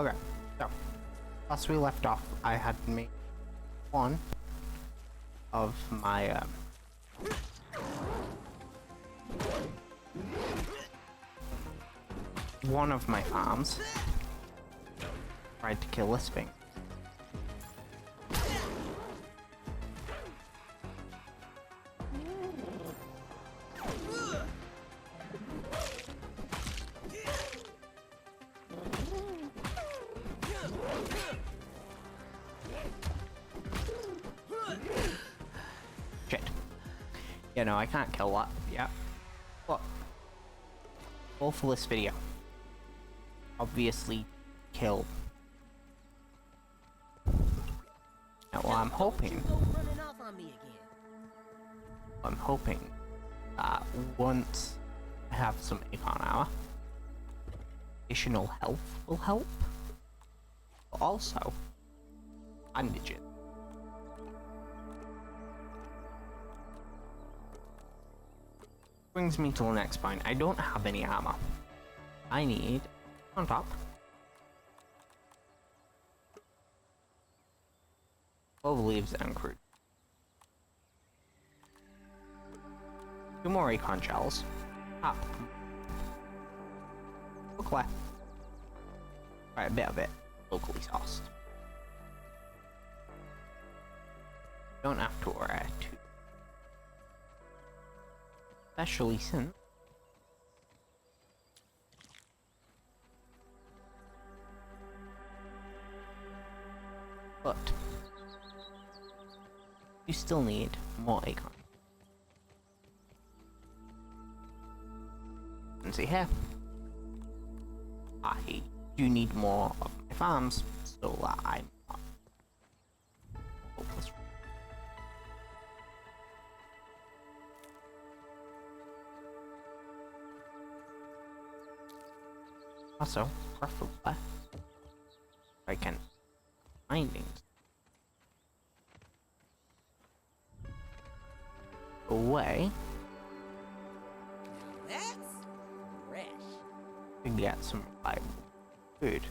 Okay, so last we left off, I had made one of my farms. Tried to kill this thing. Shit. Yeah, no, I can't kill that. Yeah. But goal for this video. Obviously kill. Now, well, I'm hoping that once I have some icon hour, additional health will help. But also, bandages. Brings me to the next point. I don't have any armor. I need on top. Clove leaves and crude. 2 more acorn shells. Up. Okay. Right, a bit of it locally sourced. Don't have to wear it too. Especially since but you still need more acorn. And see here, I do need more of my farms so that I'm not hopeless. Also, preferably, I can findings away. That's fresh. To get some reliable food.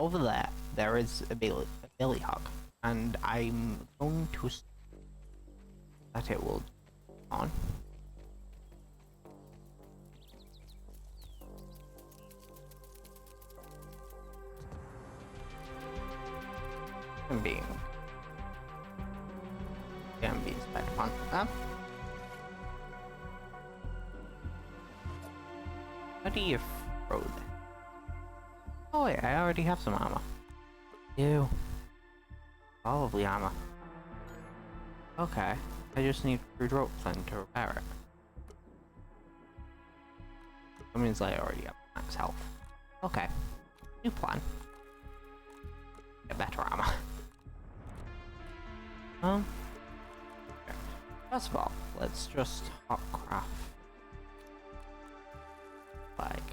Over there, there is a billy hog, and I'm going to assume that it will on. I'm being sped upon. How do you throw that? Oh wait, I already have some armor. Ew. Probably armor. Okay, I just need crude rope then to repair it. That means I already have max health. Okay, new plan. Get better armor. Okay. First of all, let's just hot craft like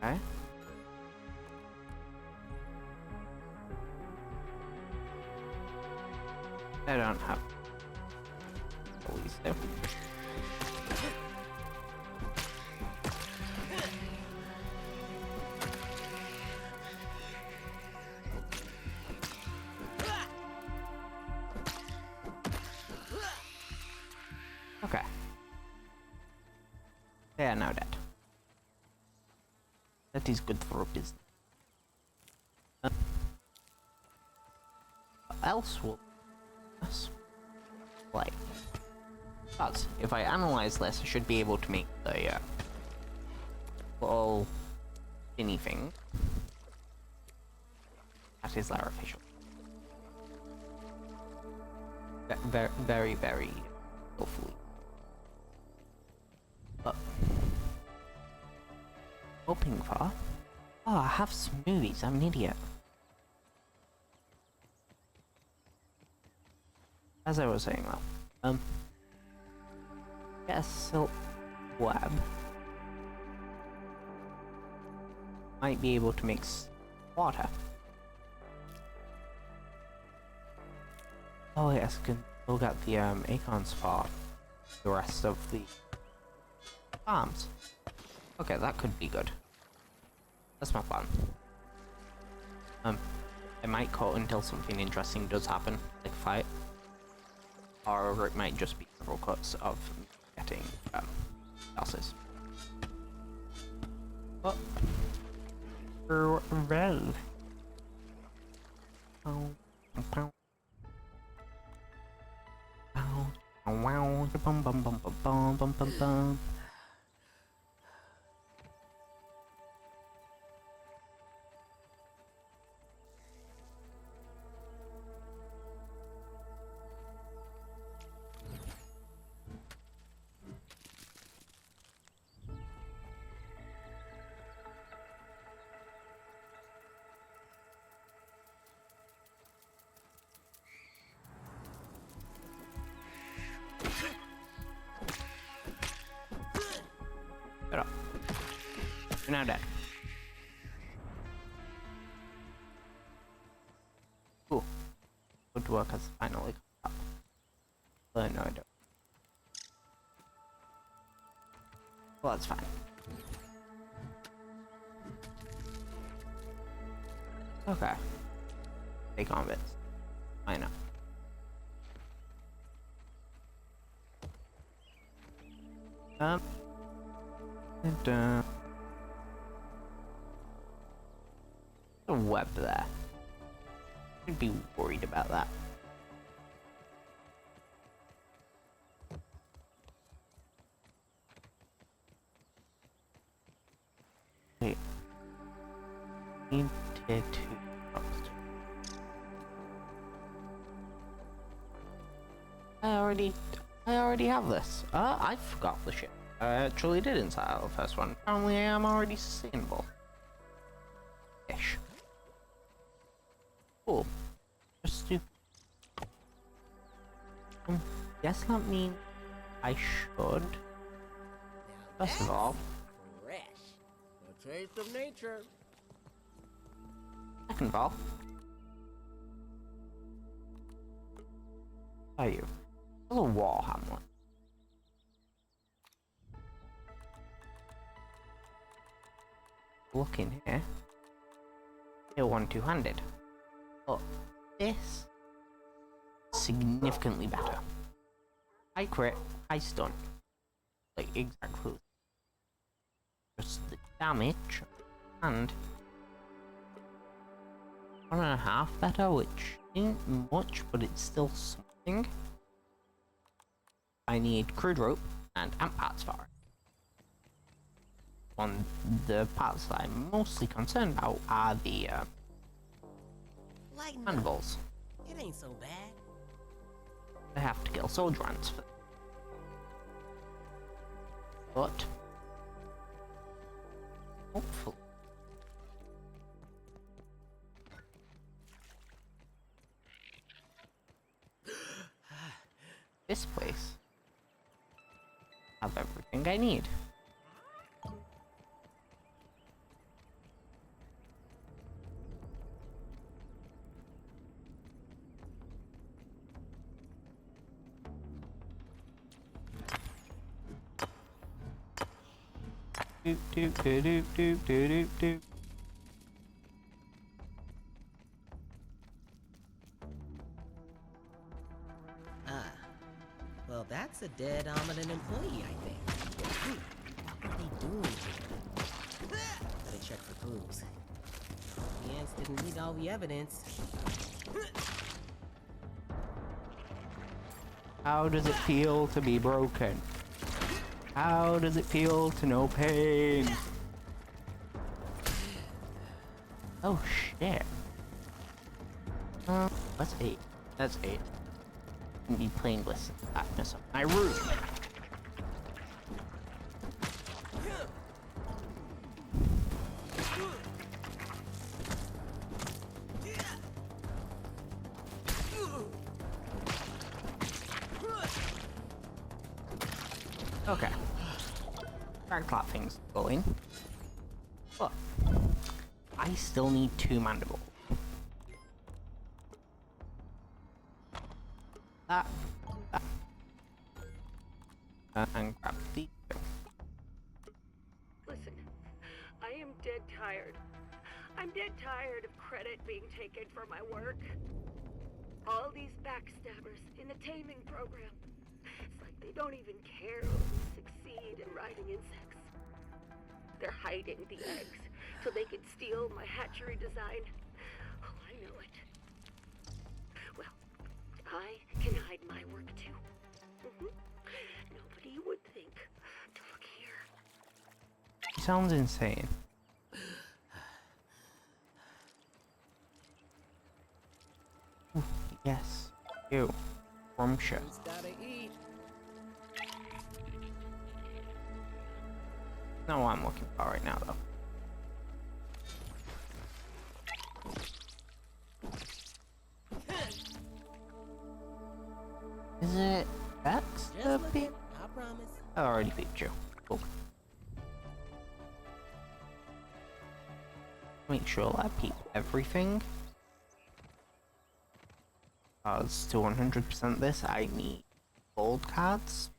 okay. I don't have police there. Okay. They are now dead. That is good for a business. What else will this play? But if I analyze this, I should be able to make the little thingy thing. That is our official. Very, very, very hopefully. But hoping for. Oh, I have smoothies. I'm an idiot. As I was saying though, get a silk web. Might be able to mix water. Oh yes, I can look at the acorn spot. the rest of the farms. Okay, that could be good. That's my plan. I might cut until something interesting does happen, like a fight. Or it might just be several cuts of getting houses. But well. Shut up. You're now dead. Cool. Good work has finally come up. No, I don't. Well, that's fine. Okay. Take on bits. I know. And a web there. I'd be worried about that. Wait. Need to I already have this. I forgot the ship. I actually did inside the first one. Apparently I am already sustainable. Ish. Cool. Just to... guess that means I should... First of all... Fresh. A taste of nature. Second of all... How are you? There's a wall hamlet. Look in here. You're one two-handed. But this significantly better. High crit, high stun. Like exactly. Just the damage and 1.5 better, which isn't much, but it's still something. I need crude rope and amp parts for it. On the parts that I'm mostly concerned about are the mandibles. It ain't so bad. I have to kill soldier ants for. But hopefully this place have everything I need. Do do do do do do do do. Well, that's a dead Almaden employee, I think. What are they doing here? Better check for clues. The ants didn't need all the evidence. How does it feel to be broken? How does it feel to know pain? Oh shit. That's 8. That's 8. Be playing with darkness of my room. Okay. Try to clap things going. But I still need 2 mandibles. See you. Listen, I am dead tired. I'm dead tired of credit being taken for my work. All these backstabbers in the taming program. It's like they don't even care when we succeed in riding insects. They're hiding the eggs so they can steal my hatchery design. Oh, I know it. Well, I can hide my work too. Nobody would think to look here. He sounds insane. Ooh, yes. You. Scrumptious. Who's gotta eat? Not what I'm looking for right now, though. Is it X Just the looking, beat? I promise. I already beat you. Cool. Make sure I peep everything. Because to 100% this, I need gold cards,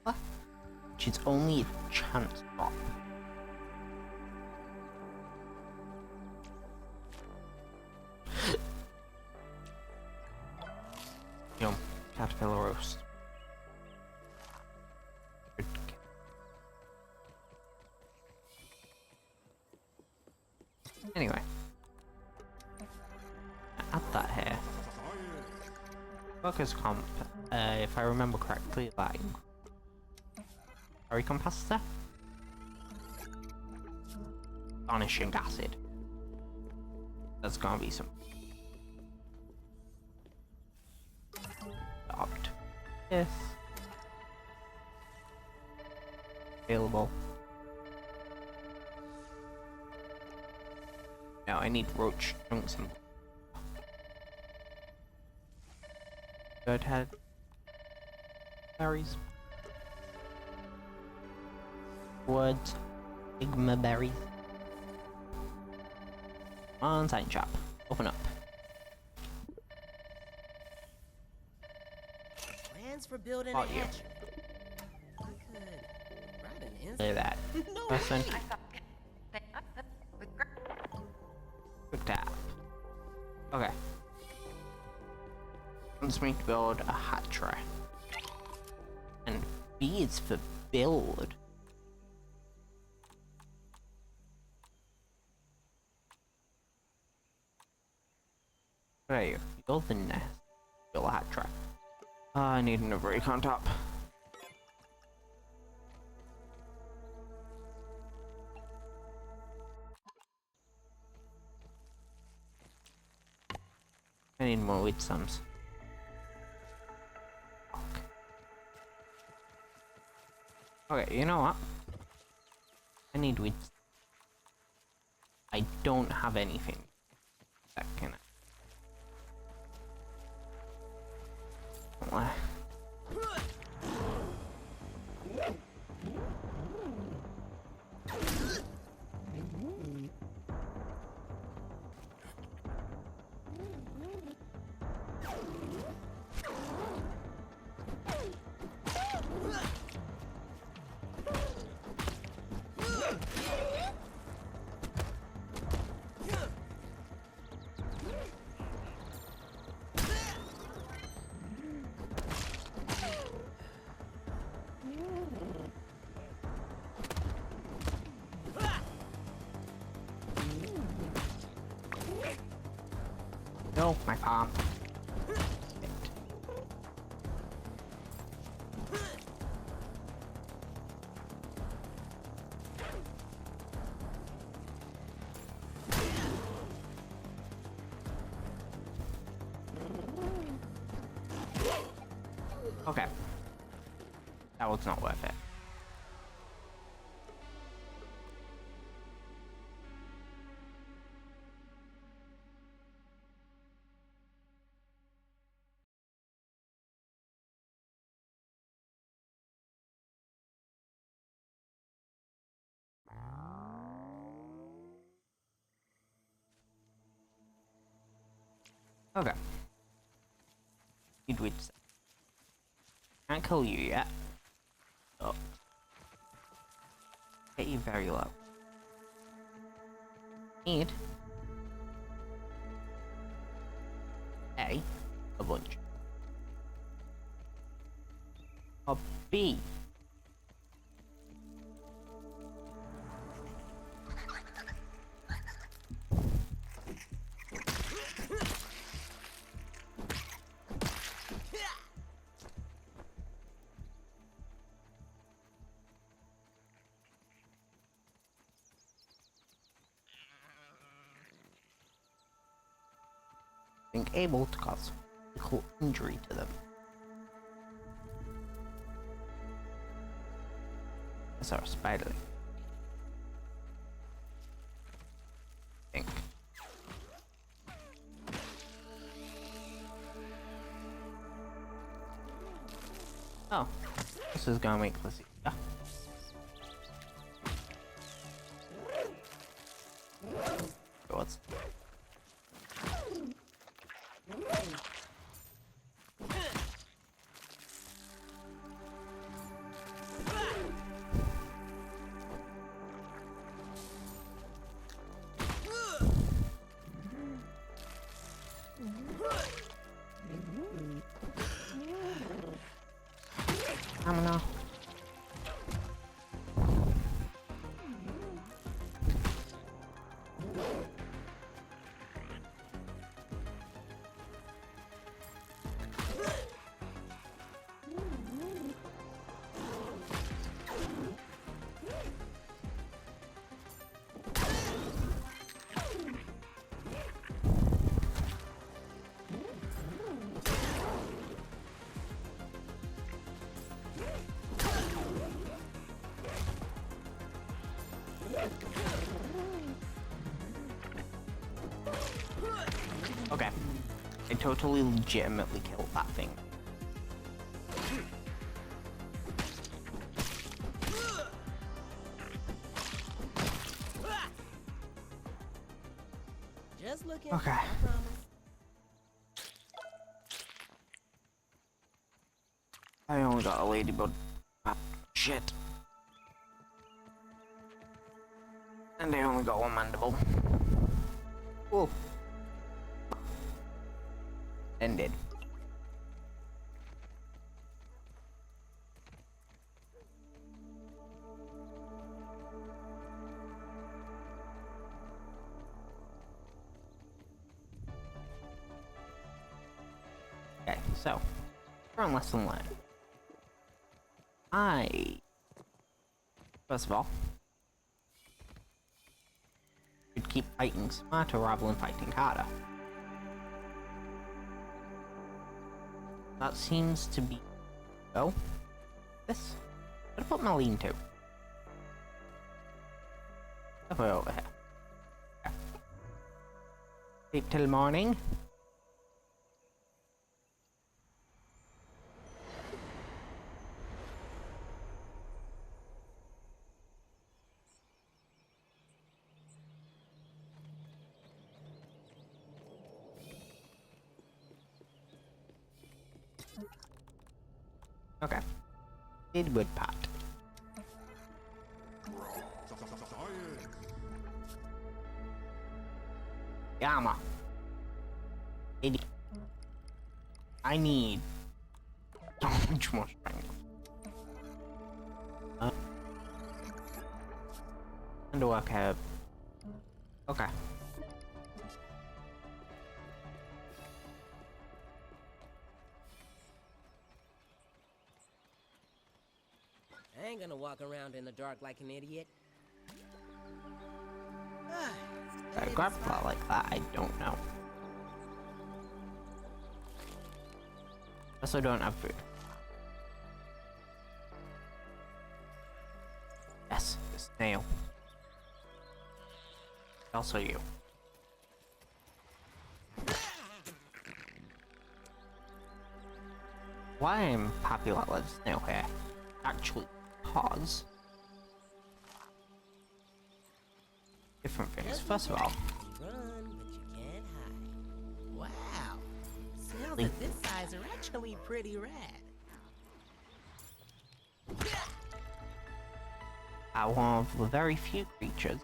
which is only a chance drop. Yum, caterpillar roast. Good. Anyway, add that here. Workers' comp, if I remember correctly, like capacitor? Varnishing acid. That's gonna be some. Stopped. Yes. Available. Now I need roach chunks and bird head berries. Words. Sigma berries. On sign shop. Open up. Plans for building Bought a you. hatchery. I could ride an insect. Say that. No Person. way. Quick tap. Okay. Wants me to build a hatchery. And B is for build. Where are you? Build the nest. Build a hatchery. I need another recon top. I need more wheat sums. Okay, you know what? I need wheat. I don't have anything that can. No, my palm. Okay. That was not worth it. Okay. Need wheat. Can't kill you yet. Oh. Get you very low. Need a bunch. A B. Being able to cause physical injury to them. That's our spider. Think. Oh, this is gonna make this easier. What's I don't know. Okay. I totally legitimately killed that thing. Just looking. Okay. I promise. I only got a ladybug. Ah, shit. And I only got one mandible. Whoa. Ended. Okay, so current lesson learned. First of all, should keep fighting smarter rather than fighting harder. That seems to be. Oh, this. Where did I put my lean to? I'll put it over here. Okay. Sleep till morning. Okay. Did wood pot. Yama. I need so much more strength. And to work out. Okay. I ain't gonna walk around in the dark like an idiot. I grabbed that like that, I don't know. Also don't have food. Yes, the snail. Also you. Why I'm happy about the snail here? Actually, because different things. First of all, You run, but you can't hide. Wow. Snails Leap. at this size are actually pretty rad. are one of the very few creatures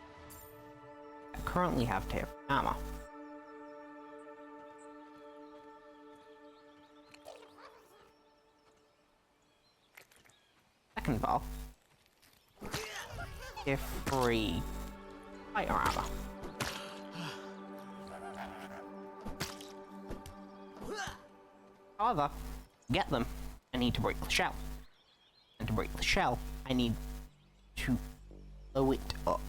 that currently have tier 3 armor. Second of all, tier 3 fighter armor. However, to get them, I need to break the shell. And to break the shell, I need to blow it up.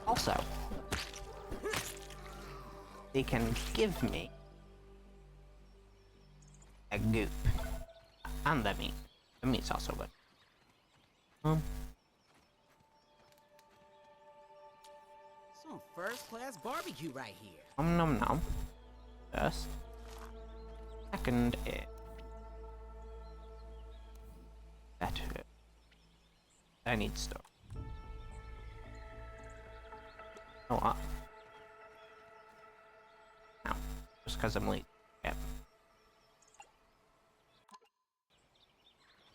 Also, they can give me a goop. And the meat. The meat's also good. Some first-class barbecue right here. Nom nom. First. Second is better. I need stuff. Oh, what? No, just because I'm late. Yep.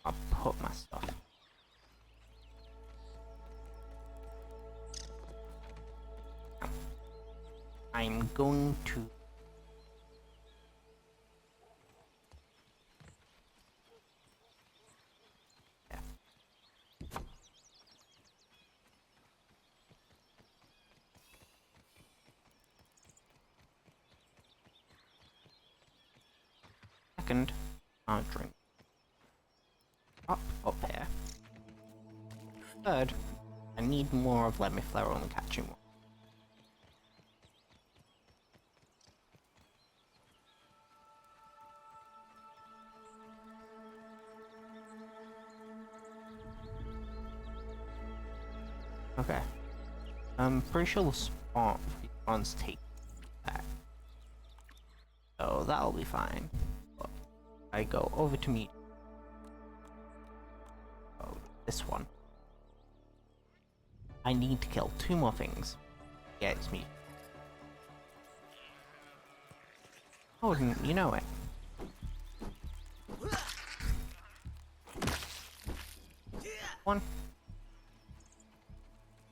I'll put my stuff. I'm going to second, I'll drink up here. Third, I need more of Let Me Flare on the catching one. Okay. I'm pretty sure the spawns take that. So that'll be fine. But I go over to meet. Oh, this one. I need to kill 2 more things. Yeah, it's me. Oh, you know it. One.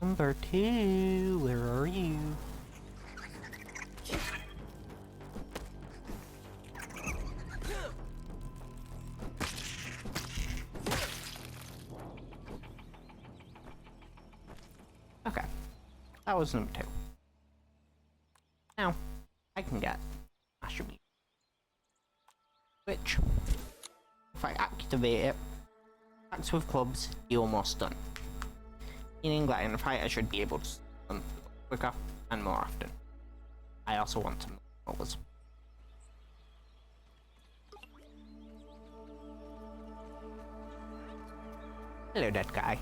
Number 2, where are you? Okay, that was number 2. Now, I can get Master Meat. Which, if I activate it, attacks with clubs, you're almost done. Meaning that in a fight I should be able to them quicker and more often. I also want some rollers. Hello, dead guy.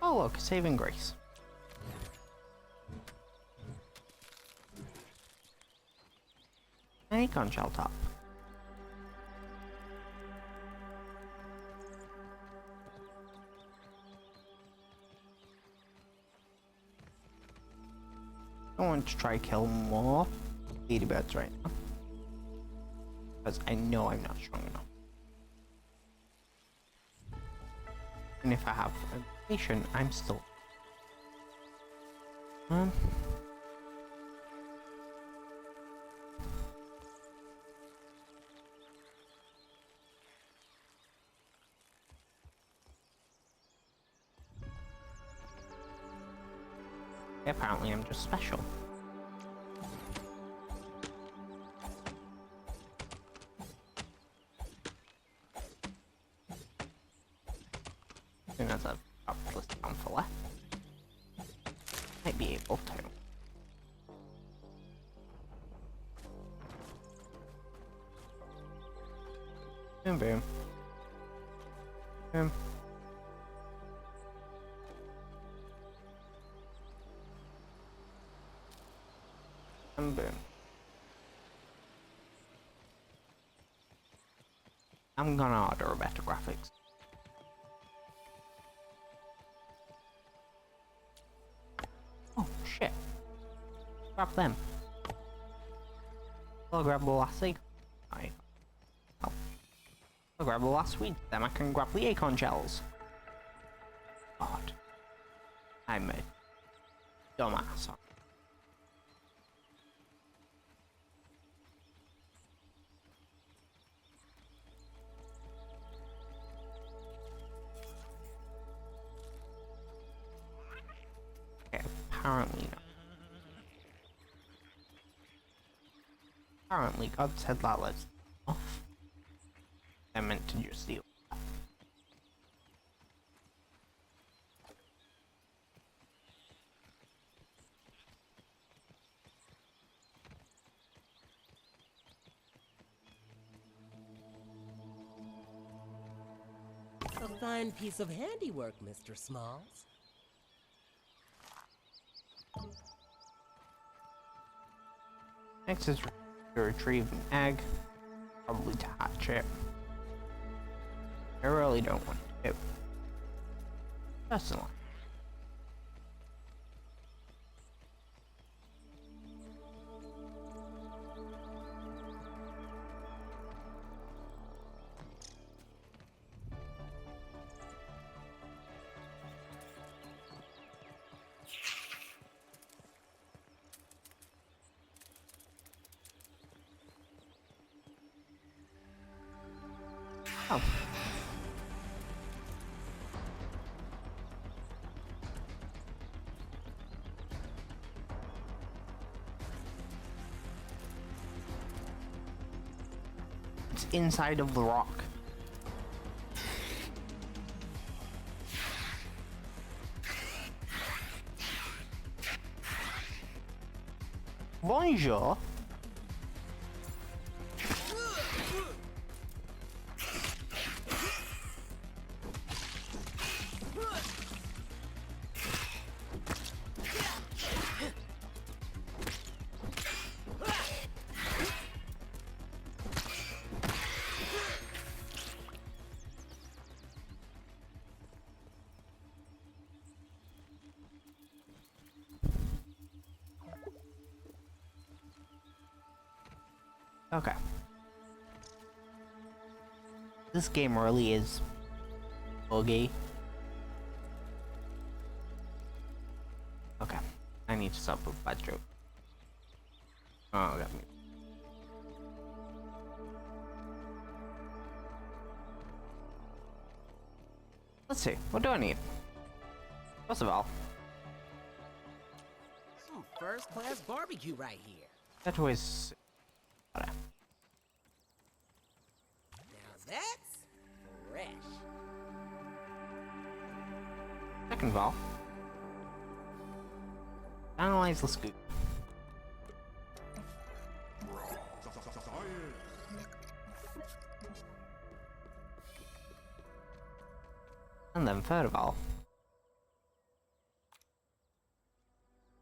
Oh look, saving grace. Hey, conch shell top. I want to try kill more ladybirds right now. Because I know I'm not strong enough. And if I have a patient, I'm still. Apparently, I'm just special. As soon as I've got this down for left, might be able to. Boom, boom. Boom. And boom. I'm gonna order a better graphics. Oh shit. Grab them. I'll grab the last egg. I'll grab the last sweet, then I can grab the acorn shells. God. I'm a dumbass. Okay, apparently not. Apparently God said that let's off. I meant to just steal that. A fine piece of handiwork, Mr. Smalls. Next is to retrieve an egg, probably to hatch it. I really don't want to. Personally. Oh. It's inside of the rock. Bonjour. Okay. This game really is buggy. Okay. I need to stop with bad joke. Oh, got me. Let's see. What do I need? First of all, Some first-class barbecue right here. that was. Now that's fresh. Second of all, analyze the scoop. And then third of all,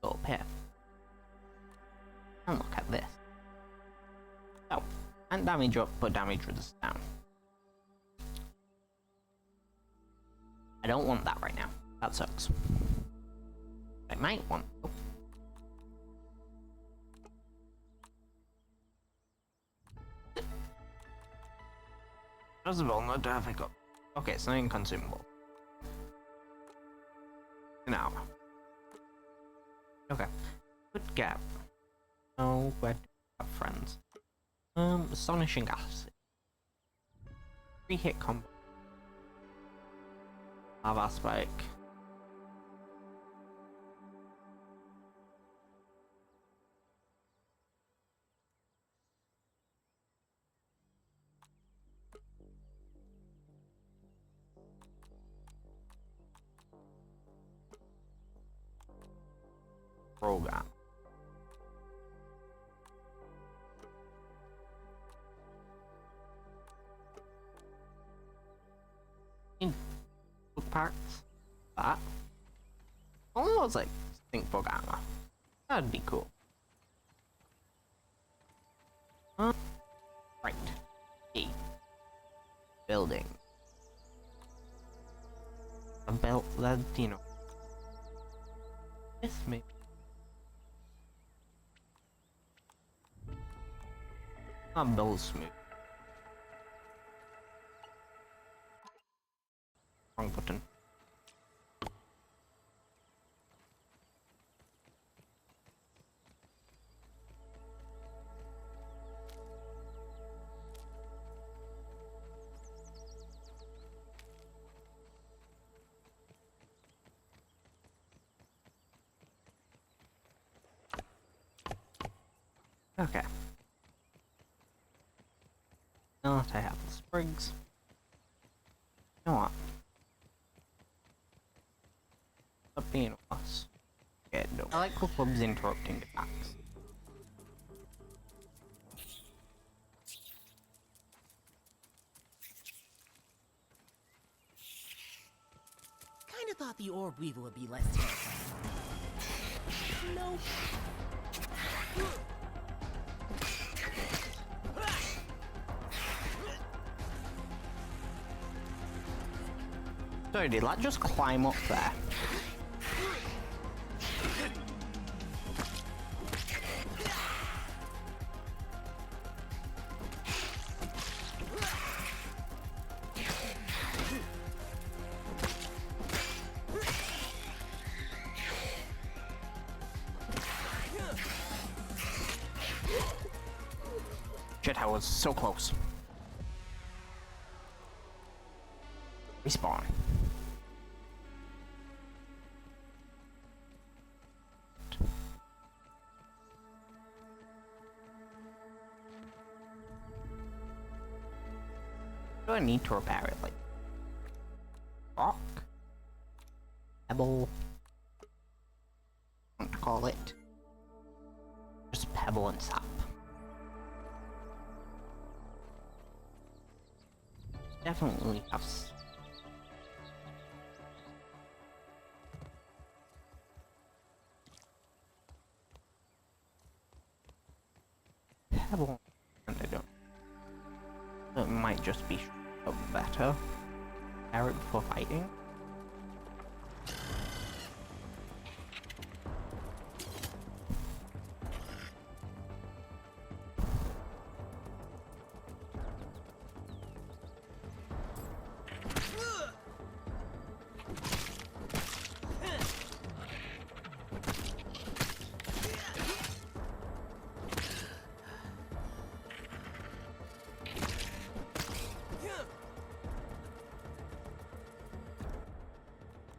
go up here. And look at this. Oh, and damage up, but damage reduces down. I don't want that right now. That sucks. I might want. Oh. First of all, not to have it up. Okay, it's not inconsumable. Now. Okay. Good gap. Oh, where do we have friends? Astonishing acid. 3-hit combo. Lava spike. Program. artifacts. That. Only was like stink bug armor. That'd be cool. Right. E. Building. A belt that, you know. This may. Not build smooth. Wrong button. Okay. Now that I have the sprigs, you know what? Stop being us. Yeah, no. I like clubs interrupting attacks. Kinda thought the orb weaver would be less terrifying. Nope. Sorry, did that just climb up there? Shit, I was so close. Respawn. Do I need to repair it? Like rock? Pebble? What to call it? Just pebble and sap. Definitely have pebble, and I don't. It might just be better. Carrot before fighting.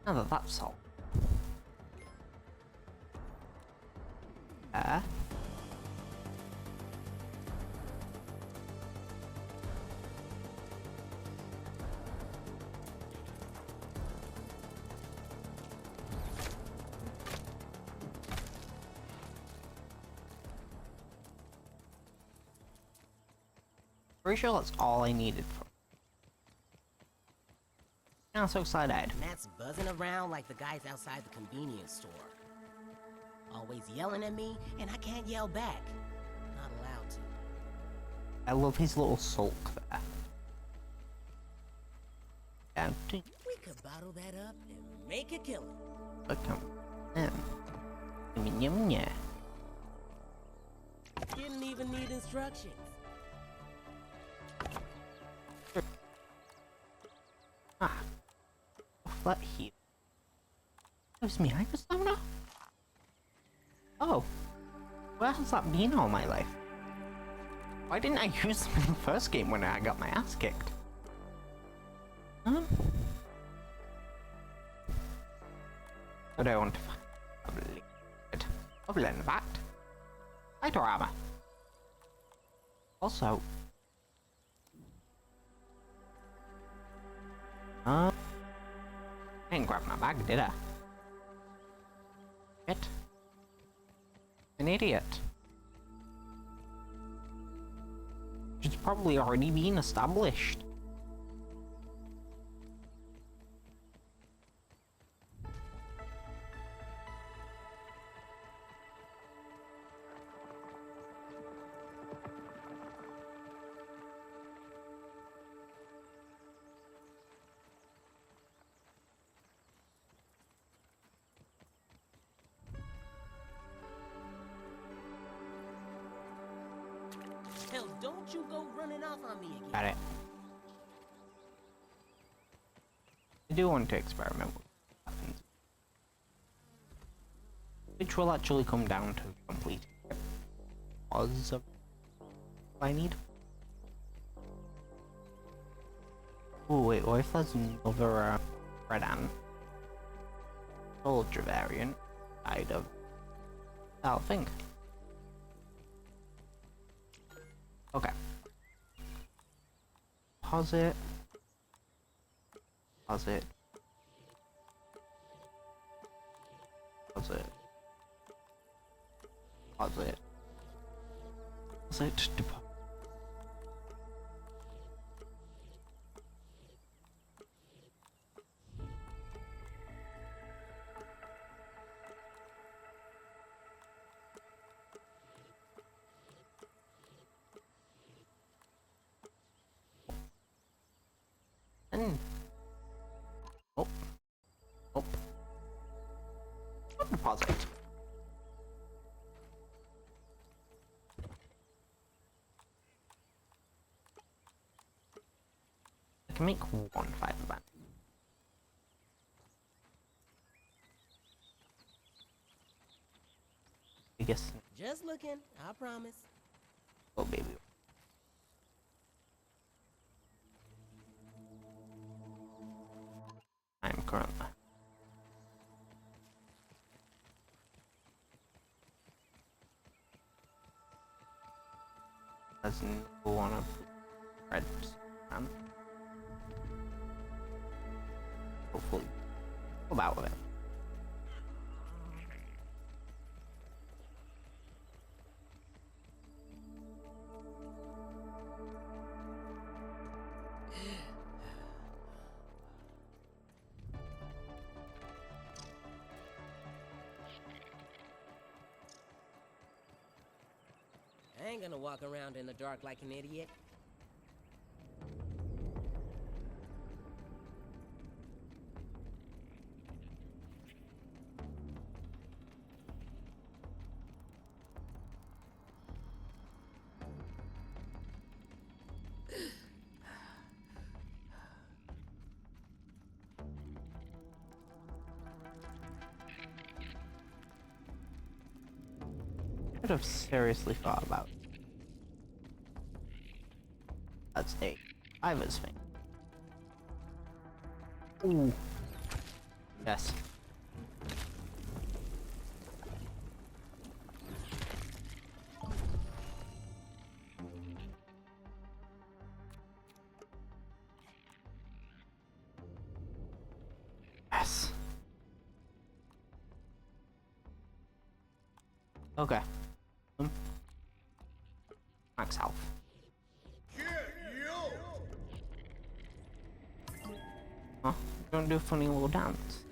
Now that that's all. Pretty sure that's all I needed for. I'm so excited. Matt's buzzing around like the guys outside the convenience store. Always yelling at me, and I can't yell back. Not allowed to. I love his little sulk there. Down to We could bottle that up and make a killing. become him. Yeah. Didn't even need instructions. Ah. Flat heal. Gives me hyper stamina? Oh. Where has that been all my life? Why didn't I use them in the first game when I got my ass kicked? Huh? What do I want to find? Probably good. Probably in fact. Lighter armor. Also. I didn't grab my bag, did I? Shit. An idiot. It's probably already been established. Now don't you go running off on me again. Got it. I do want to experiment with what happens, which will actually come down to completing it. Was I need. Oh wait, what if there's another red ant soldier variant side of that thing? Okay. Pause it. Pause it. Pause it. Pause it. Pause it. And oh, oh, deposit. I can make one fiber band. I guess. Just looking, I promise. Oh baby. I'm currently. There's no one of red and hopefully pull out of it. I ain't gonna walk around in the dark like an idiot. Should have seriously thought about. That's a Iva's thing. Ooh. Yes. Yes. Okay. Max health. Huh? Don't do a funny little dance.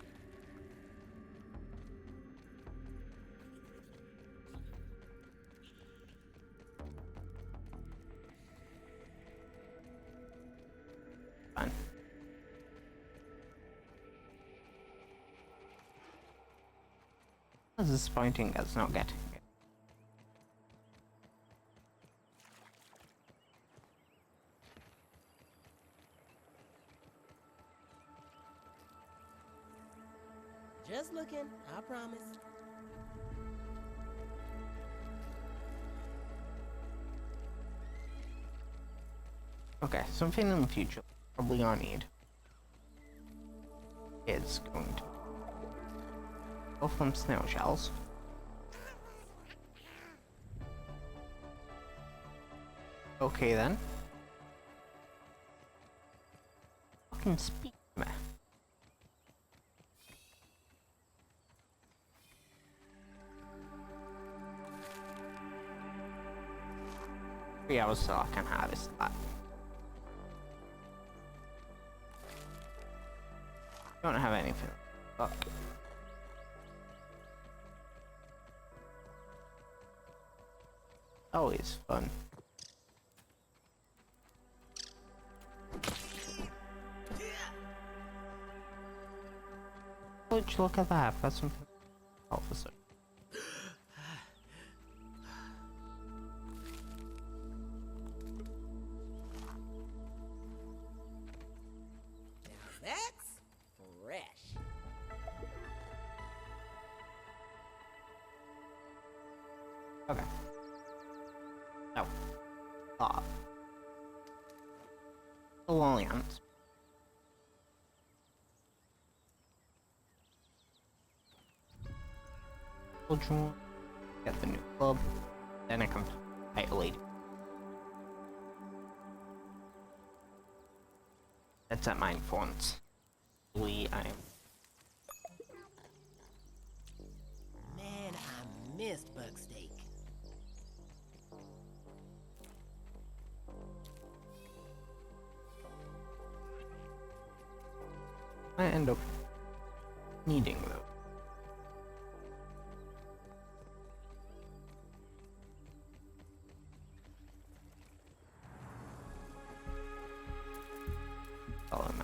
Fine. That's disappointing as not getting it. Just looking, I promise. Okay, something in the future probably gonna need is going to go from snail shells. Okay then. Fucking speak to me. Three hours so I can harvest that. Don't have anything. Fuck. Always fun. Look at that. I've got something officer. thought. Still only ants. Children, get the new club, then I can fight a lady. That's at mine for once. I am. Man, I missed bug steak. I end up needing though. Follow me.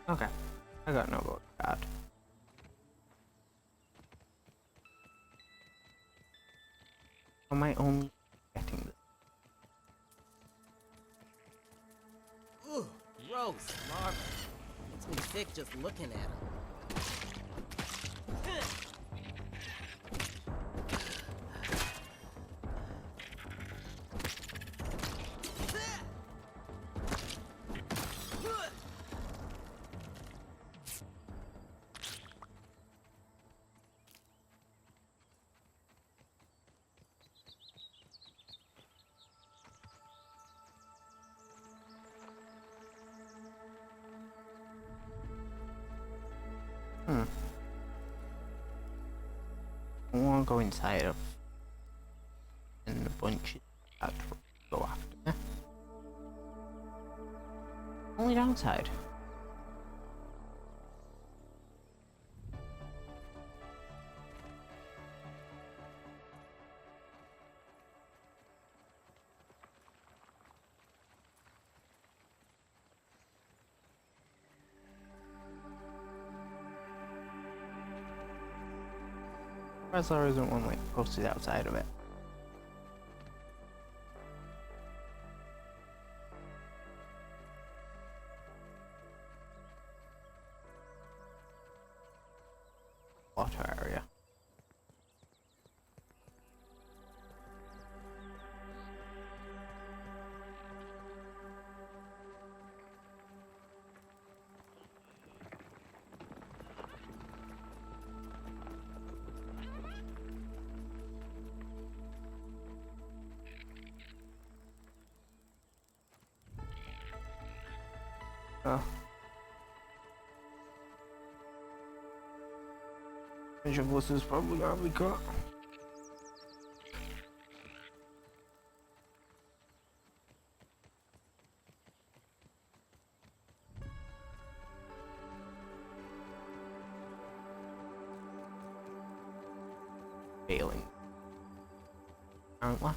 Okay, I got no vote card. Am I only getting this? Ooh, gross, larva. Makes me sick just looking at them. I want to go inside of and a bunch of go after. Only downside. There isn't one like posted outside of it. Water area. Oh. Vision Bliss is probably gonna be cut. Failing. Aren't we?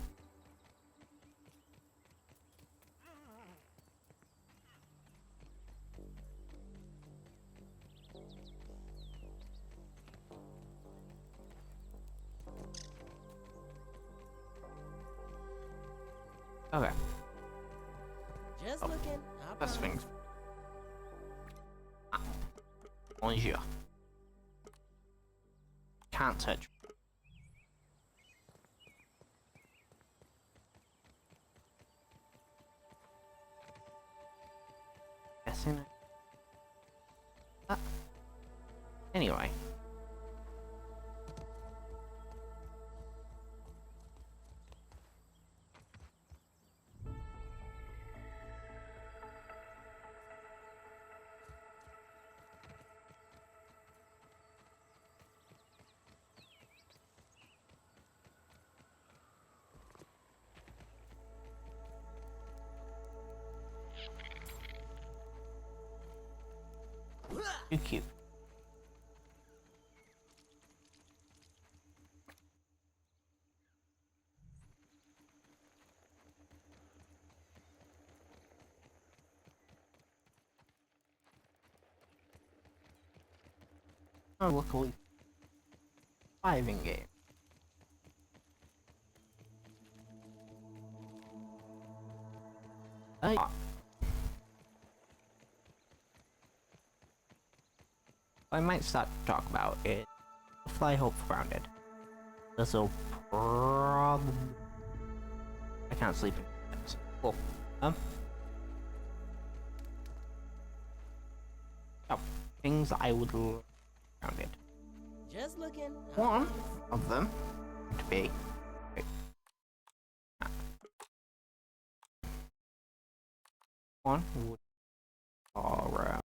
Okay. Just looking. I That's promise. things. Bonjour. Can't touch. Guessing it. Anyway. Too cute. Oh, luckily, surviving game. what I might start to talk about is Fly Hope Grounded. This will probably... I can't sleep in it. Cool. Oh, things I would grounded. Just looking. One of them would be one would or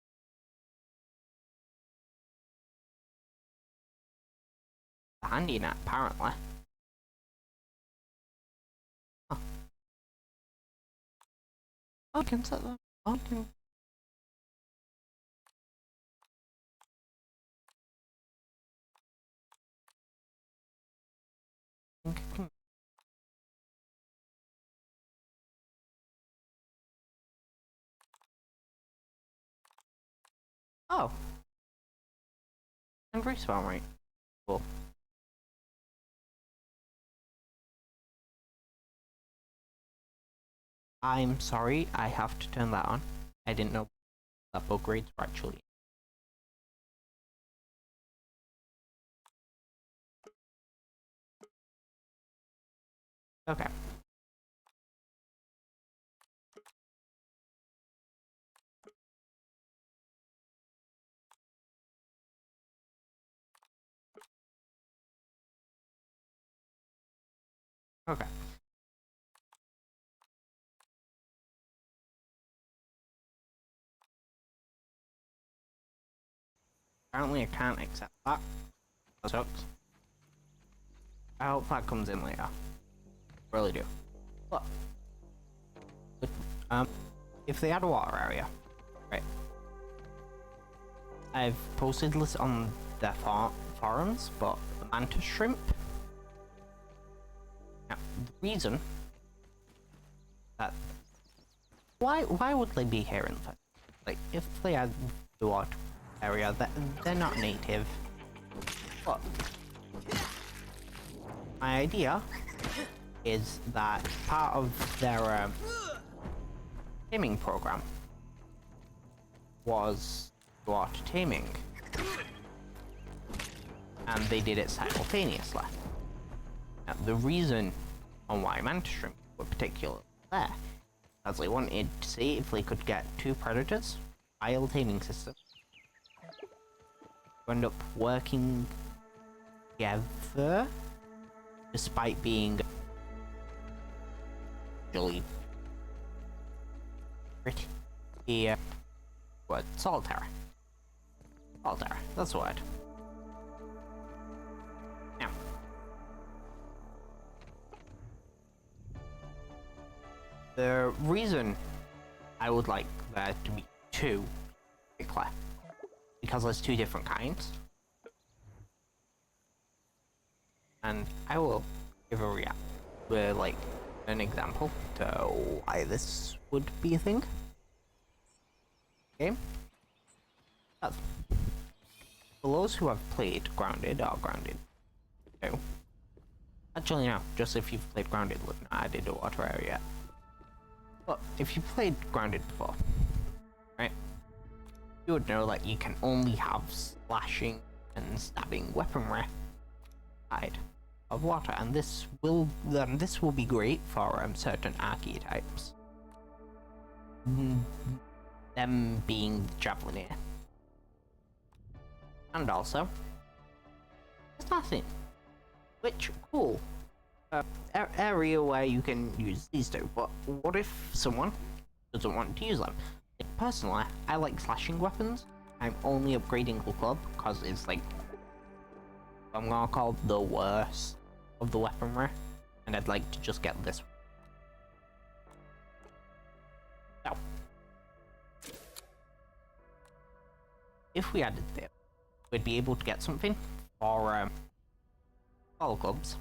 handy net apparently. Huh. I can set that. I can. Oh, and respawn rate. Cool. I'm sorry, I have to turn that on. I didn't know that upgrades were actually. Okay. Okay. Apparently I can't accept that. That sucks. I hope that comes in later. Really do. But if they add a water area, right? I've posted this on their forums, but the mantis shrimp. Now, the reason that why would they be here in the first? Like, if they had the water area, they're not native. But my idea is that part of their taming program was water taming, and they did it simultaneously. Now, the reason on why mantis shrimp were particularly there, as they wanted to see if they could get two predators while taming system to end up working together, despite being really pretty what solitary. Solitary, that's the word. Now, the reason I would like there to be two, because there's two different kinds, and I will give a like an example to why this would be a thing. Okay. That's, for those who have played Grounded or Grounded 2, actually no, just if you've played Grounded, look, I did a water area. But if you played Grounded before, right, you would know that you can only have slashing and stabbing weaponry side of water, and this will be great for certain archetypes. Them being the Javelineer. And also, assassin, which cool area where you can use these two. But what if someone doesn't want to use them? Like, personally, I like slashing weapons. I'm only upgrading the club because it's like I'm gonna call the worst of the weaponry, and I'd like to just get this. So, if we added this, we'd be able to get something for all clubs,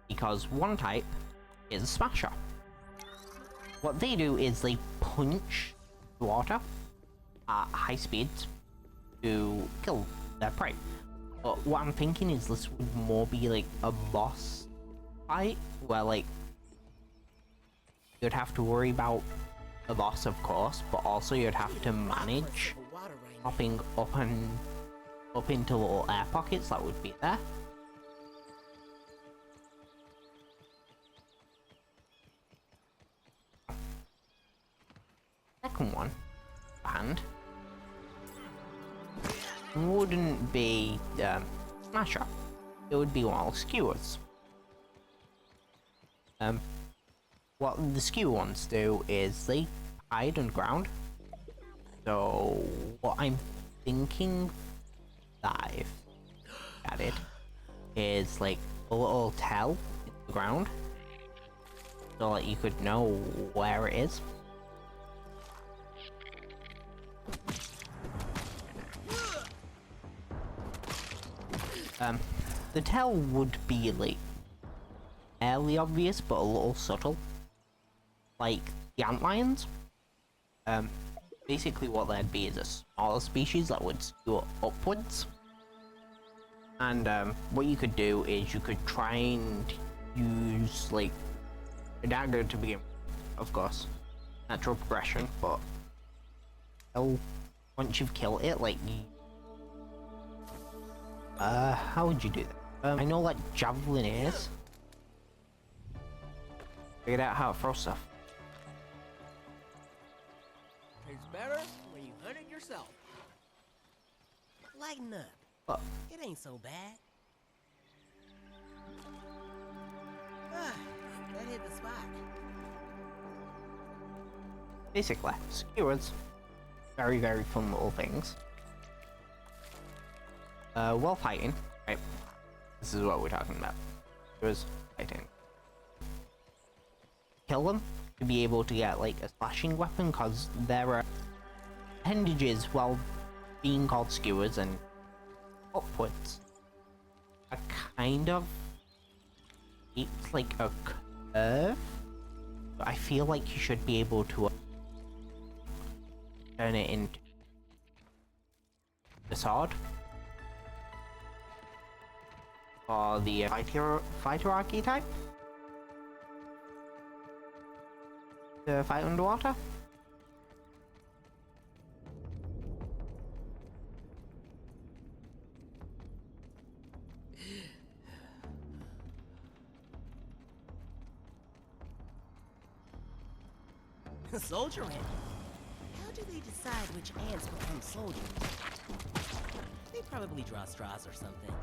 because one type is a smasher. What they do is they punch water at high speeds to kill their prey. But what I'm thinking is this would more be like a boss fight, where like you'd have to worry about the boss, of course, but also you'd have to manage popping up and up into little air pockets that would be there. Second one, and wouldn't be Smasher. It would be one of the skewers. What the skewer ones do is they hide underground. So what I'm thinking that if added is like a little tell in the ground, so that you could know where it is. The tell would be like fairly obvious, but a little subtle, like the antlions. Basically what that'd be is a smaller species that would skew upwards. And what you could do is you could try and use like a dagger to begin with, of course, natural progression, but once you've killed it, like how would you do that? I know like javelin is. Figured out how to throw stuff. Tastes better when you hunt it yourself. Lighten up. But It ain't so bad. Ah, that hit the spot. basically, skewers, very, very fun little things. While fighting, right? This is what we're talking about. Skewers fighting. Kill them to be able to get like a slashing weapon, because there are appendages while being called skewers and upwards are kind of, it's like a curve. But I feel like you should be able to turn it into the sword or the fighter archetype to fight underwater. Soldier ant? How do they decide which ants become soldiers? They probably draw straws or something.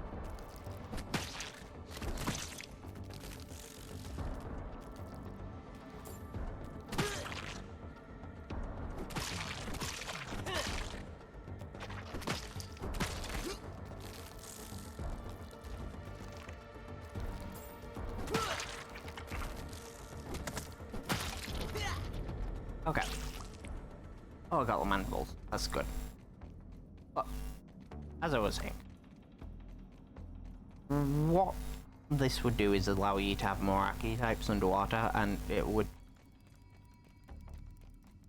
Okay. Oh, I got the mandibles. That's good. But, as I was saying, what this would do is allow you to have more archetypes underwater, and it would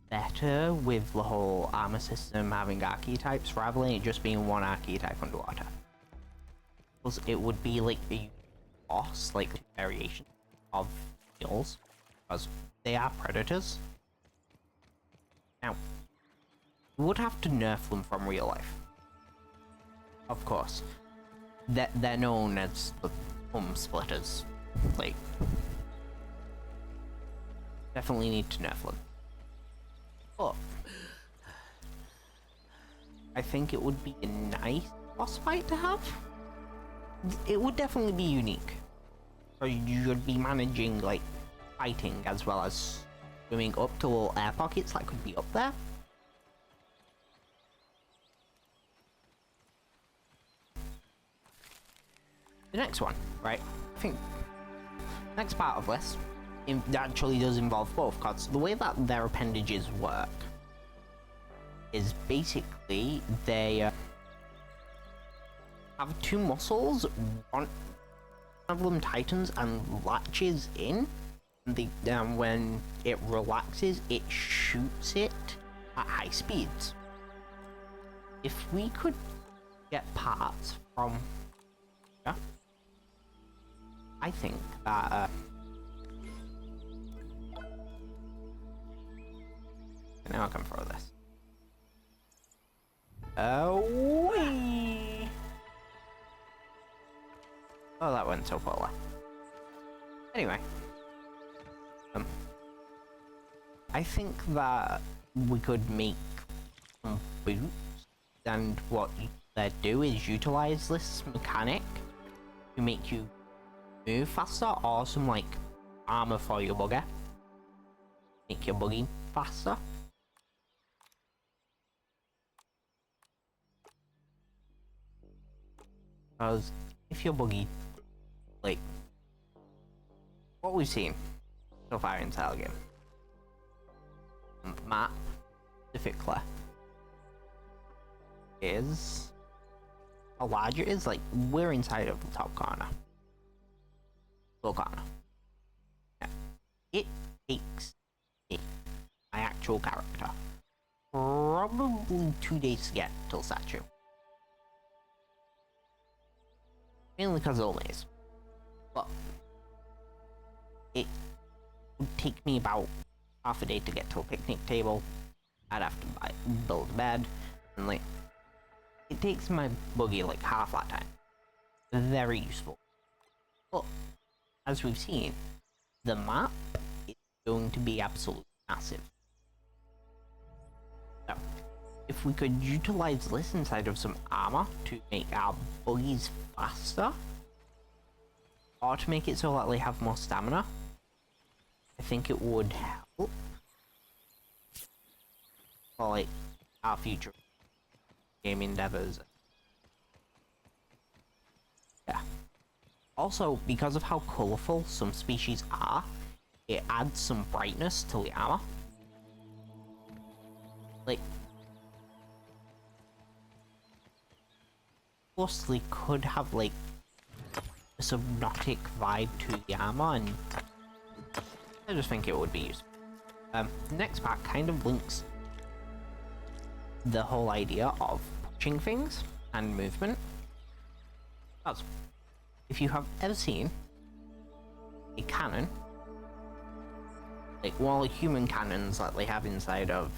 better with the whole armor system having archetypes rather than it just being one archetype underwater. Because it would be like a boss, like variation of skills, because they are predators. Now, you would have to nerf them from real life. Of course. They're known as the splitters. Like, definitely need to nerf them. But I think it would be a nice boss fight to have. It would definitely be unique. So you'd be managing, like, fighting as well as swimming up to little air pockets that could be up there. The next one, right? I think next part of this actually does involve both, because the way that their appendages work is basically they have two muscles. One of them tightens and latches in. When it relaxes, it shoots it at high speeds. If we could get parts from, yeah, I think that now I can throw this. Oh, wee! Oh, that went so poorly. Anyway. I think that we could make some boots, and what they do is utilize this mechanic to make you move faster, or some like armor for your buggy. Make your buggy faster. Because if your buggy, like, what we've seen so far in the game, map specifically, is how large it is. Like, we're inside of the top corner. Low corner. Yeah. It takes me, my actual character, probably 2 days to get till statue. Mainly because of the maze. But it would take me about half a day to get to a picnic table. I'd have to build a bed, and like, it takes my buggy like half that time. Very useful. But as we've seen, the map is going to be absolutely massive. So, if we could utilize this inside of some armor to make our buggies faster, or to make it so that they have more stamina, I think it would help for like our future game endeavors. Yeah. Also, because of how colorful some species are, it adds some brightness to the armor. Like, plus they could have like a subnautic vibe to the armor, and I just think it would be useful. Next part kind of links the whole idea of pushing things and movement. Because if you have ever seen a cannon, like one of the human cannons that they have inside of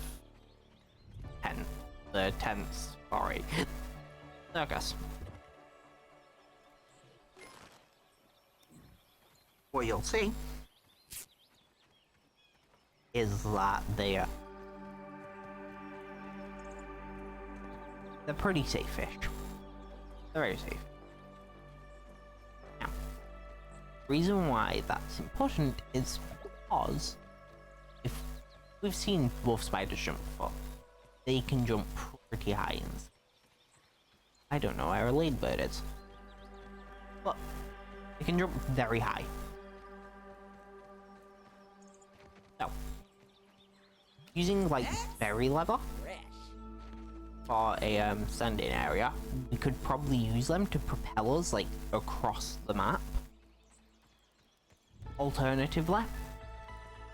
the tents for a circus, what you'll see is that they're pretty safe-ish. They're very safe. Now, the reason why that's important is because if we've seen wolf spiders jump before, they can jump pretty high in. I don't know where a ladybird is, but they can jump very high. So, using like berry leather for a standing area, we could probably use them to propel us like across the map. Alternatively,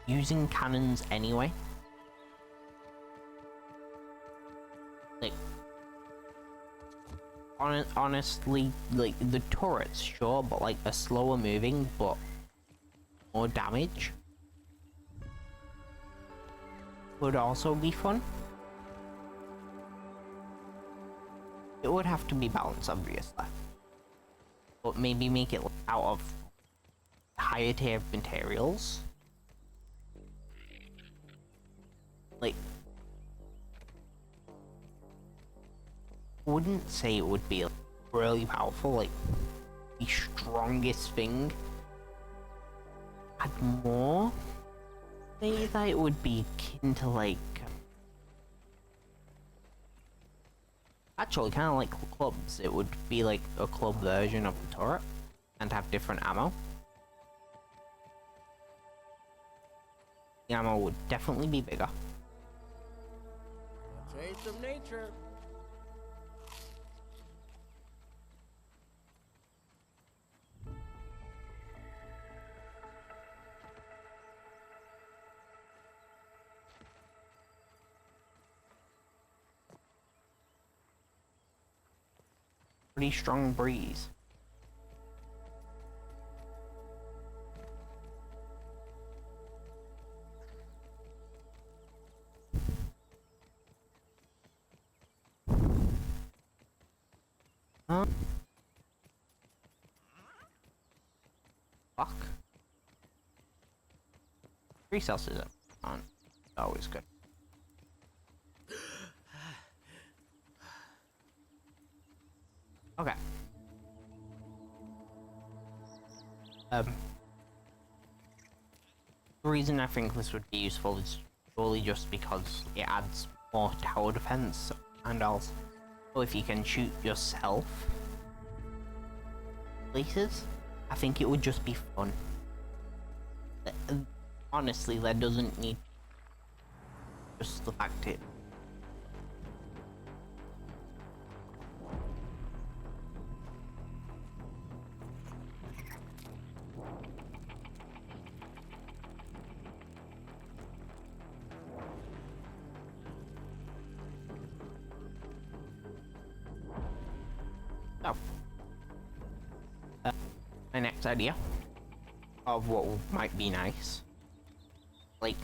using cannons anyway, like honestly, like the turrets, sure, but like a slower moving but more damage would also be fun. It would have to be balanced, obviously, but maybe make it out of higher tier materials. Like, wouldn't say it would be like, really powerful, like the strongest thing. I'd more say that it would be akin to like, actually kind of like clubs. It would be like a club version of the turret and have different ammo. The ammo would definitely be bigger. Taste of nature. Pretty strong breeze. resources aren't always good. Okay. The reason I think this would be useful is purely just because it adds more tower defense, and also if you can shoot yourself places, I think it would just be fun. Honestly, that doesn't need just the fact it. So, my next idea of what might be nice, like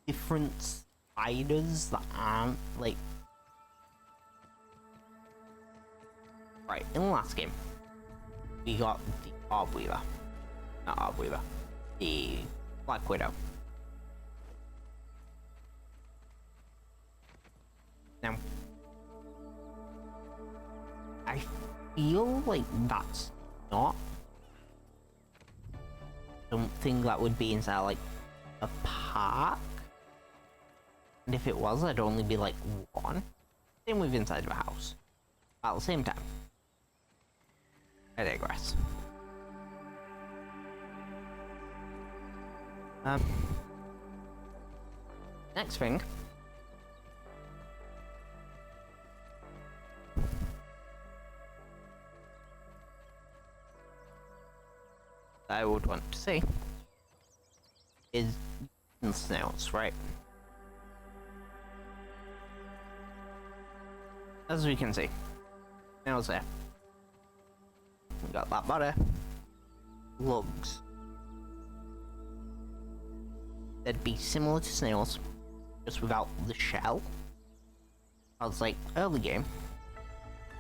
different spiders that aren't like right in the last game we got the Orb Weaver, not Orb Weaver, the Black Widow. Now I feel like that's not something that would be inside like a park, and if it was, I'd only be like one. Same with inside of a house. At the same time, I digress. Next thing. I would want to see is snails, right? As we can see, snails there. We got that butter, lugs. They'd be similar to snails, just without the shell. I was like, early game.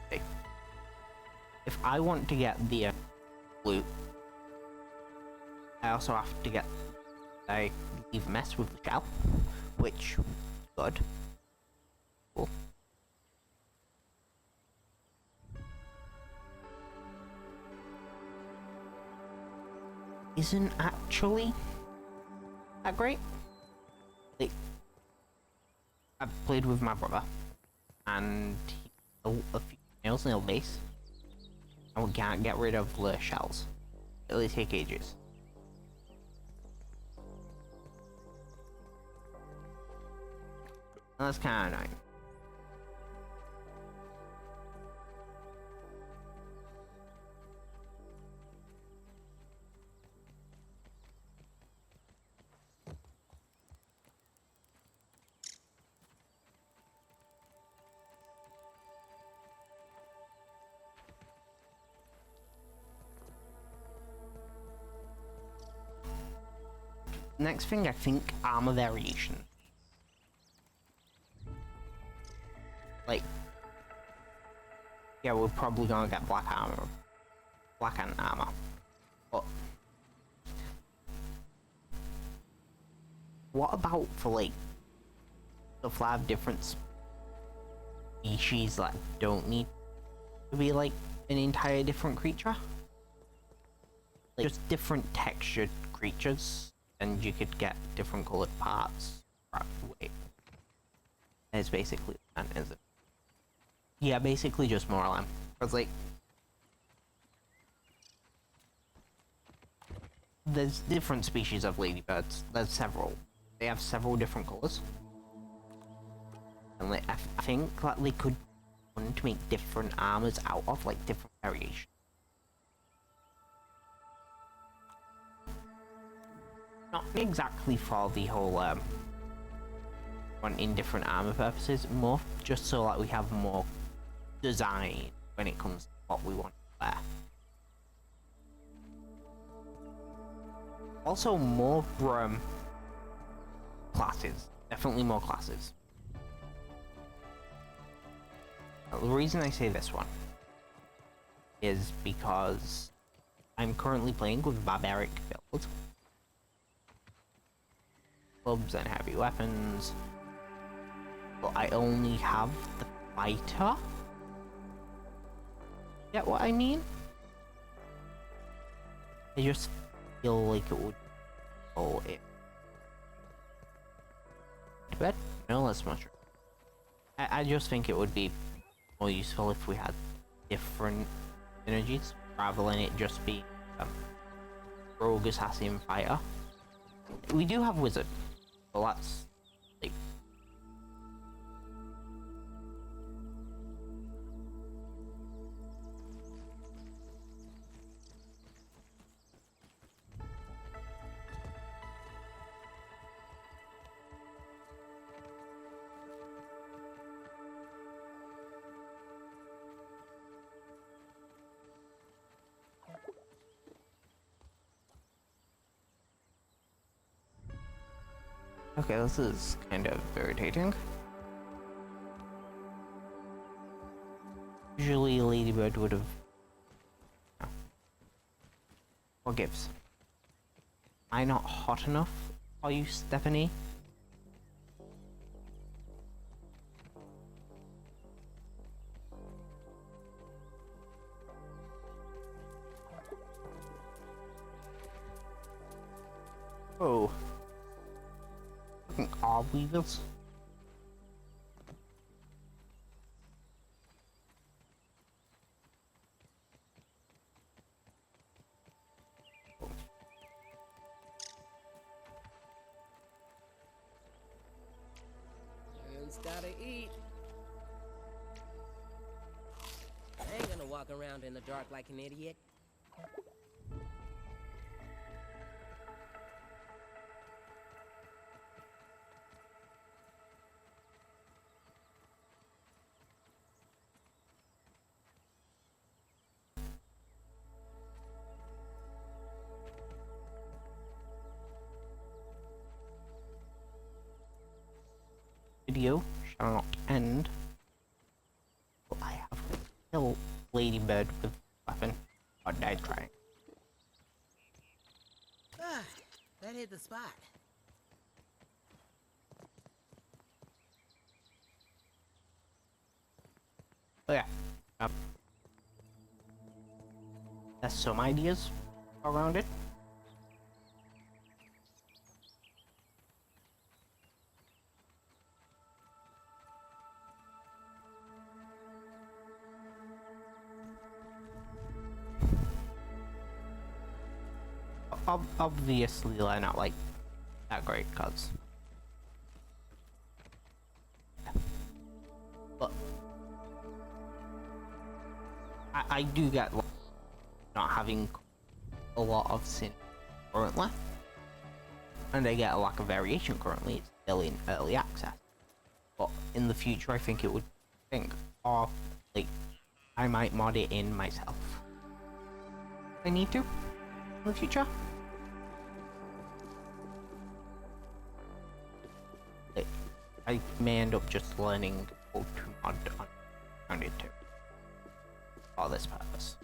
Okay. If I want to get the loot, I also have to get I leave mess with the shell, which good. Cool. Isn't actually that great. Like, I've played with my brother, and a few nails in the base, and we can't get rid of the shells. It'll take ages. That's kind of annoying. Next thing, I think armor variation. Like, yeah, we're probably gonna get black armor, black and armor, but what about for like stuff that have different species that don't need to be like an entire different creature? Like just different textured creatures, and you could get different colored parts. Right, wait. It's basically that, is it? Yeah, basically just more lamb. Cause like, there's different species of ladybirds. There's several. They have several different colors. And like, I think that they could want to make different armors out of, like different variations. Not exactly for the whole wanting different armor purposes, more just so that we have more design when it comes to what we want to wear. Also more classes, definitely more classes. Now, the reason I say this one is because I'm currently playing with a barbaric build. Clubs and heavy weapons. But I only have the fighter. Get what I mean? I just feel like it would go it. But no, that's much. I just think it would be more useful if we had different synergies rather than it just be rogue assassin fighter. We do have wizard, but that's like okay, this is kind of irritating. Usually Ladybird would have... No. What gives? Am I not hot enough? Are you, Stephanie? Oh. Fucking orb weavers. Man's gotta eat. I ain't gonna walk around in the dark like an idiot. Video shall not end. Well, I have to kill Ladybird with a weapon. Or die trying. Ah, that hit the spot. Oh yeah. That's some ideas around it. Obviously they're not like that great cause. But I do get like, not having a lot of sin currently, and I get a lack of variation currently. It's still in early access, but in the future I think it would or like I might mod it in myself. I need to in the future. I may end up just learning how to mod on it too for this purpose.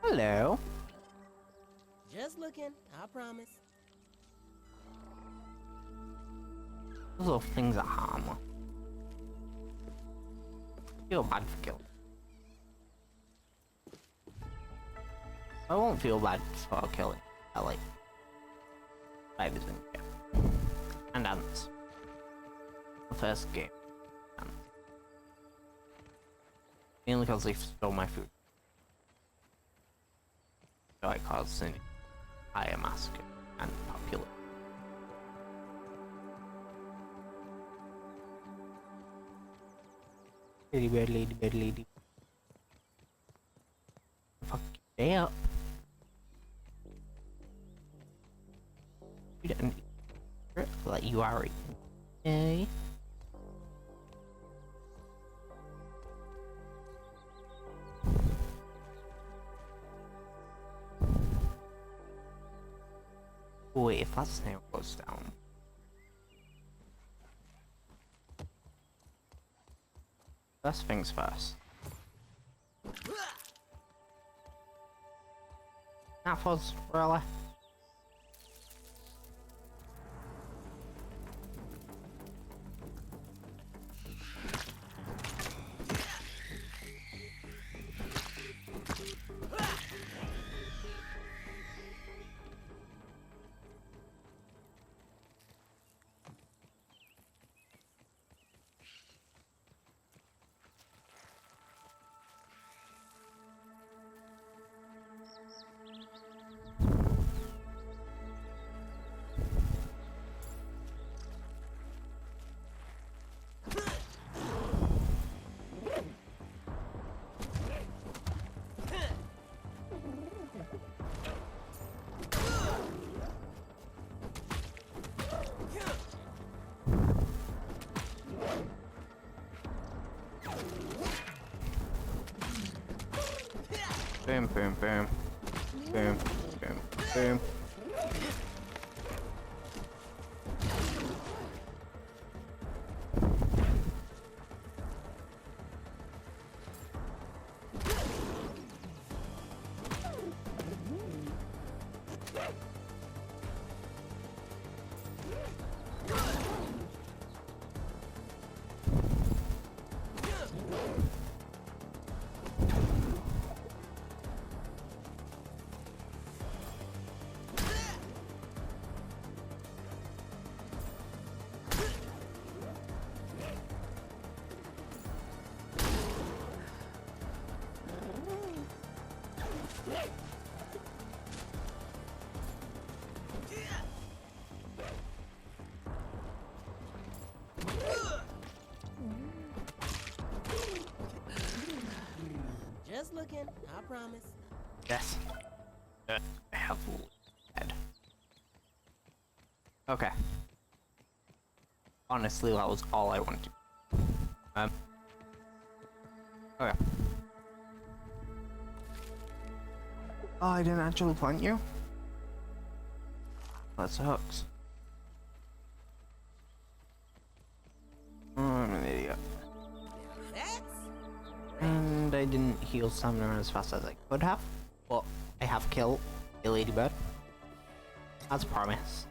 Hello. Just looking, I promise. Those little things are harmless. Feel bad for killing. I won't feel bad for killing. I like spiders and ants. The first game. Ants. Mainly because they stole my food. So I caused an entire massacre and popular. Ladybird, ladybird, lady. Fuck your day up. You don't like you are okay. Wait, if that snail goes down. First things first. That was really. Boom, boom, boom. Boom, boom, boom. Just looking, I promise. Yes. I have head. Okay. Honestly, that was all I wanted. Okay. Oh, I didn't actually plant you? That sucks. Oh, I'm an idiot. That's And I didn't heal stamina as fast as I could have, but I have killed a ladybird. As promised.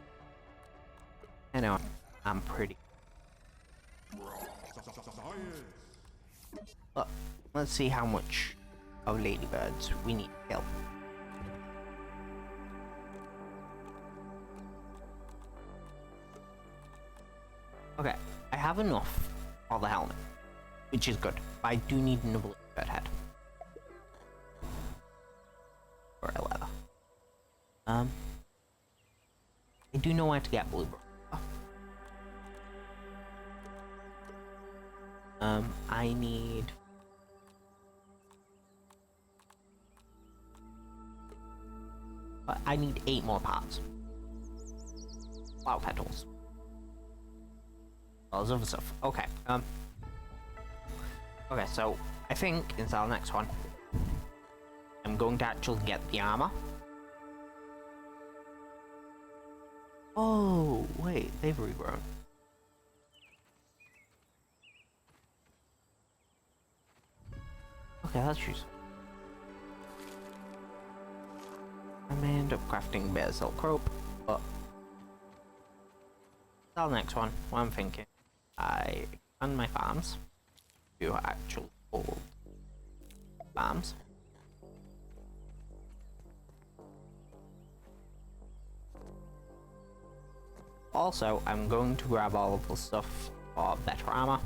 I know, I'm pretty. But let's see how much of ladybirds we need to kill. Okay, I have enough for the helmet, which is good. But I do need another ladybird head. Or a leather. I do know where to get blueberry. I need... I need 8 more parts. Flower petals. All this other stuff. Okay, okay, so I think inside the next one, I'm going to actually get the armor. Oh, wait, they've regrown. Okay, that's useful. I may end up crafting a bit of silk rope, but that's the next one. What I'm thinking, I expand my farms to actual old farms. Also, I'm going to grab all of the stuff for better armor,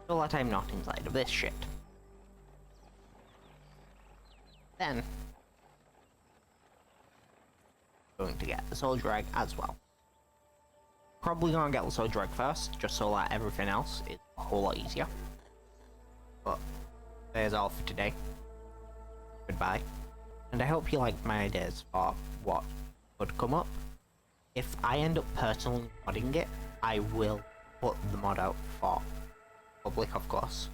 so that I'm not inside of this shit. Then, going to get the soldier egg as well. Probably gonna get the soldier egg first, just so that everything else is a whole lot easier. But there's all for today. Goodbye. And I hope you liked my ideas for what could come up. If I end up personally modding it, I will put the mod out for public, of course.